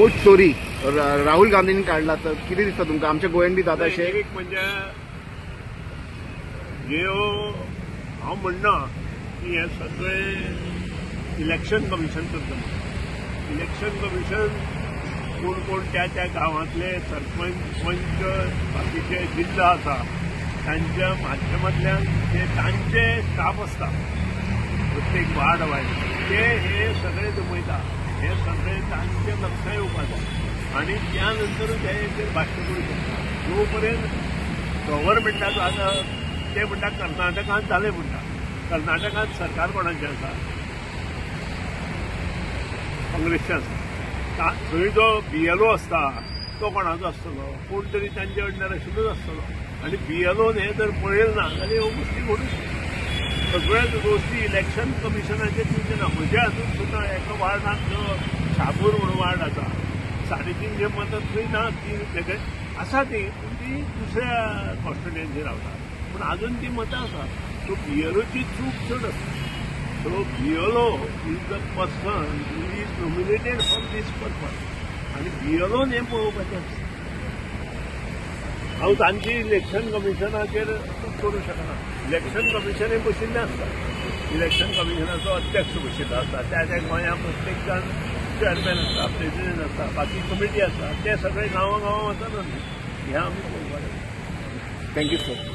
Most चोरी राहुल गांधींनी काढला तर किती दिसता तुमका आमच्या गोंयांत बी जाता अशें? एक म्हणजे हांव म्हणना की हे सगळे इलेक्शन कमिशन करता. इलेक्शन कमिशन कोण कोण त्या गांवांतले सरपंच पंच बाकीचे जिल्हा आसा तांच्या माध्यमांतल्यान जे तांचे स्टाफ आसता प्रत्येक वार्ड वायज ते हे सगळे जमयता. हे सगळे तांचे लक्षांत येवपाक जाय आनी त्या नंतरूच हे भाश्य करूंक शकता. जो पर्यंत गव्हर्मेंटाचो आतां ते म्हणटा कर्नाटकांत जालें म्हणटा. कर्नाटकांत सरकार कोणाचें आसा? काँग्रेसचें आसा. थंय जो BLO आसता तो कोणाचो आसतलो? कोण तरी तांचे अंडर आशिल्लोच आसतलो. आनी BLOन हे जर पळयलें ना जाल्यार ह्यो गोश्टी घडूंक शकता. सगळ्याच गोश्टी इलेक्शन कमिशनाचेर दिवचे ना. म्हजे हातूंत सुद्दां एका वार्डांत जो शाबूर म्हणून वार्ड आसा 350 मतां थंय ना. ती आसा ती पूण ती दुसऱ्या कॉन्स्टिट्युएन्सी रावता पूण आजून ती मतां आसा. सो BLOची चूक चड आसा. So BLO is the person who is nominated for this purpose. आणि BLOन हें पळोवपाचें आसता. हांव तांची इलेक्शन कमिशनाचेर करूंक शकना. इलेक्शन कमिशन हें बशिल्लें आसता. इलेक्शन कमिशनाचो अध्यक्ष बशिल्लो आसता. त्या गोंयांत प्रत्येक जाण चेअरमॅन आसता, प्रेसिडेंट आसता, बाकी कमिटी आसता. ते सगळे गांवां वचनात हें आमी पळोवपाक जाय. Thank you sir.